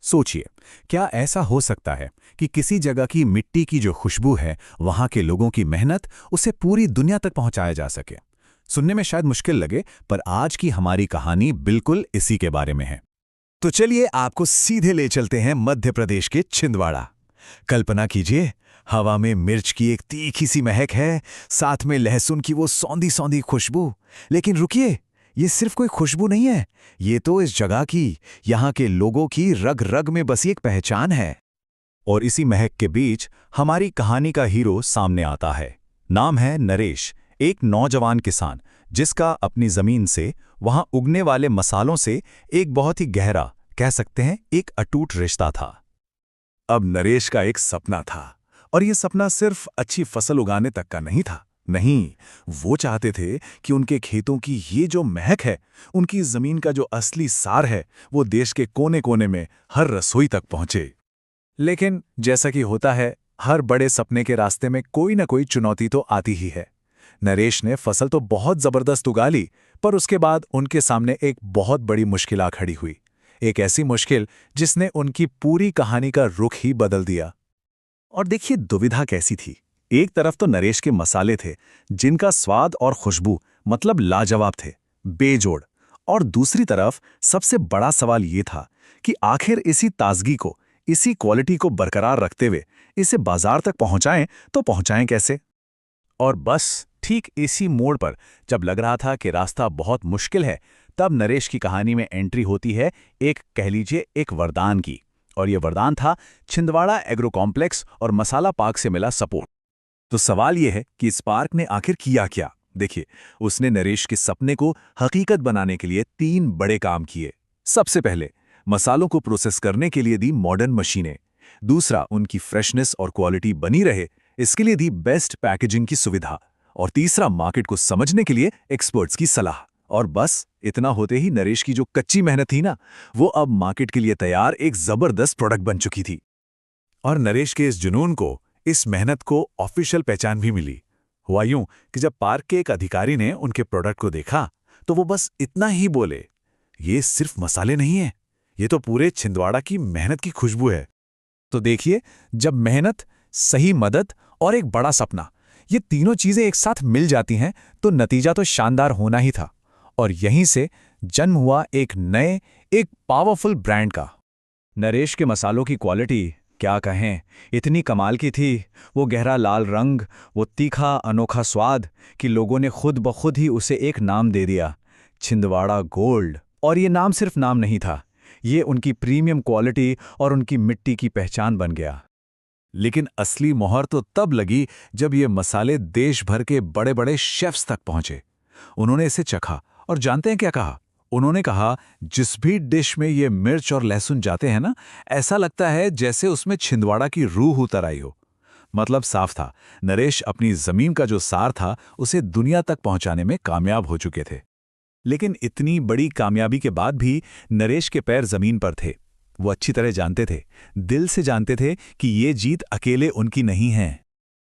सोचिए, क्या ऐसा हो सकता है कि किसी जगह की मिट्टी की जो खुशबू है, वहां के लोगों की मेहनत, उसे पूरी दुनिया तक पहुंचाया जा सके। सुनने में शायद मुश्किल लगे, पर आज की हमारी कहानी बिल्कुल इसी के बारे में है। तो चलिए आपको सीधे ले चलते हैं मध्य प्रदेश के छिंदवाड़ा। कल्पना कीजिए, हवा में मिर्च की एक तीखी सी महक है, साथ में लहसुन की वो सौंधी सौंधी खुशबू। लेकिन रुकिए, ये सिर्फ कोई खुशबू नहीं है, ये तो इस जगह की, यहाँ के लोगों की रग रग में बसी एक पहचान है। और इसी महक के बीच हमारी कहानी का हीरो सामने आता है। नाम है नरेश, एक नौजवान किसान जिसका अपनी जमीन से, वहां उगने वाले मसालों से एक बहुत ही गहरा, कह सकते हैं एक अटूट रिश्ता था। अब नरेश का एक सपना था, और ये सपना सिर्फ अच्छी फसल उगाने तक का नहीं था। नहीं, वो चाहते थे कि उनके खेतों की ये जो महक है, उनकी जमीन का जो असली सार है, वो देश के कोने कोने में हर रसोई तक पहुंचे। लेकिन जैसा कि होता है, हर बड़े सपने के रास्ते में कोई ना कोई चुनौती तो आती ही है। नरेश ने फसल तो बहुत जबरदस्त उगा ली, पर उसके बाद उनके सामने एक बहुत बड़ी मुश्किल आ खड़ी हुई। एक ऐसी मुश्किल जिसने उनकी पूरी कहानी का रुख ही बदल दिया। और देखिए दुविधा कैसी थी। एक तरफ तो नरेश के मसाले थे, जिनका स्वाद और खुशबू मतलब लाजवाब थे, बेजोड़। और दूसरी तरफ सबसे बड़ा सवाल ये था कि आखिर इसी ताजगी को, इसी क्वालिटी को बरकरार रखते हुए इसे बाजार तक पहुंचाएं तो पहुंचाएं कैसे। और बस ठीक इसी मोड़ पर जब लग रहा था कि रास्ता बहुत मुश्किल है, तब नरेश की कहानी में एंट्री होती है एक, कह लीजिए, एक वरदान की। और यह वरदान था छिंदवाड़ा एग्रो कॉम्प्लेक्स और मसाला पार्क से मिला सपोर्ट। तो सवाल यह है कि इस पार्क ने आखिर किया क्या। देखिए, उसने नरेश के सपने को हकीकत बनाने के लिए 3 बड़े काम किए। सबसे पहले, मसालों को प्रोसेस करने के लिए दी मॉडर्न मशीनें। दूसरा, उनकी फ्रेशनेस और क्वालिटी बनी रहे, इसके लिए दी बेस्ट पैकेजिंग की सुविधा। और तीसरा, मार्केट को समझने के लिए एक्सपर्ट्स की सलाह। और बस इतना होते ही नरेश की जो कच्ची मेहनत थी ना, वो अब मार्केट के लिए तैयार एक जबरदस्त प्रोडक्ट बन चुकी थी। और नरेश के इस जुनून को, इस मेहनत को ऑफिशियल पहचान भी मिली। हुआ यूं कि जब पार्क के एक अधिकारी ने उनके प्रोडक्ट को देखा, तो वो बस इतना ही बोले, ये सिर्फ मसाले नहीं है, ये तो पूरे छिंदवाड़ा की मेहनत की खुशबू है। तो देखिए, जब मेहनत, सही मदद और एक बड़ा सपना, ये तीनों चीजें एक साथ मिल जाती हैं, तो नतीजा तो शानदार होना ही था। और यहीं से जन्म हुआ एक नए, एक पावरफुल ब्रांड का। नरेश के मसालों की क्वालिटी क्या कहें, इतनी कमाल की थी। वो गहरा लाल रंग, वो तीखा अनोखा स्वाद, कि लोगों ने खुद ब खुद ही उसे एक नाम दे दिया, छिंदवाड़ा गोल्ड। और ये नाम सिर्फ नाम नहीं था, ये उनकी प्रीमियम क्वालिटी और उनकी मिट्टी की पहचान बन गया। लेकिन असली मोहर तो तब लगी जब ये मसाले देश भर के बड़े बड़े शेफ्स तक पहुंचे। उन्होंने इसे चखा और जानते हैं क्या कहा? उन्होंने कहा, जिस भी डिश में ये मिर्च और लहसुन जाते हैं ना, ऐसा लगता है जैसे उसमें छिंदवाड़ा की रूह उतर आई हो। मतलब साफ था, नरेश अपनी जमीन का जो सार था, उसे दुनिया तक पहुंचाने में कामयाब हो चुके थे। लेकिन इतनी बड़ी कामयाबी के बाद भी नरेश के पैर जमीन पर थे। वो अच्छी तरह जानते थे, दिल से जानते थे कि ये जीत अकेले उनकी नहीं है।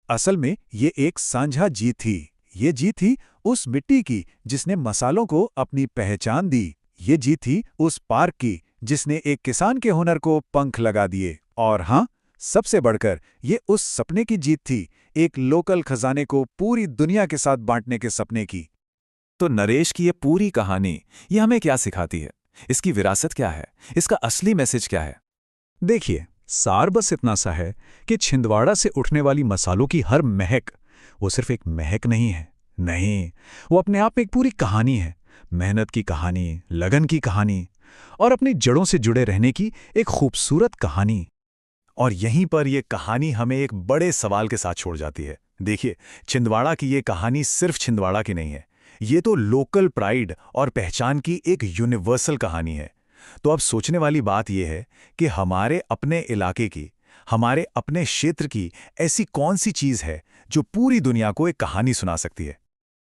असल में ये एक साझा जीत थी। ये जीत थी उस मिट्टी की जिसने मसालों को अपनी पहचान दी। ये जीत थी उस पार्क की जिसने एक किसान के हुनर को पंख लगा दिए। और हाँ, सबसे बढ़कर ये उस सपने की जीत थी, एक लोकल खजाने को पूरी दुनिया के साथ बांटने के सपने की। तो नरेश की ये पूरी कहानी, ये हमें क्या सिखाती है? इसकी विरासत क्या है? इसका असली मैसेज क्या है? देखिए, सार बस इतना सा है कि छिंदवाड़ा से उठने वाली मसालों की हर महक, वो सिर्फ एक महक नहीं है। नहीं, वो अपने आप में एक पूरी कहानी है। मेहनत की कहानी, लगन की कहानी, और अपनी जड़ों से जुड़े रहने की एक खूबसूरत कहानी। और यहीं पर यह कहानी हमें एक बड़े सवाल के साथ छोड़ जाती है। देखिए, छिंदवाड़ा की ये कहानी सिर्फ छिंदवाड़ा की नहीं है, ये तो लोकल प्राइड और पहचान की एक यूनिवर्सल कहानी है। तो अब सोचने वाली बात यह है कि हमारे अपने इलाके की, हमारे अपने क्षेत्र की ऐसी कौन सी चीज़ है जो पूरी दुनिया को एक कहानी सुना सकती है?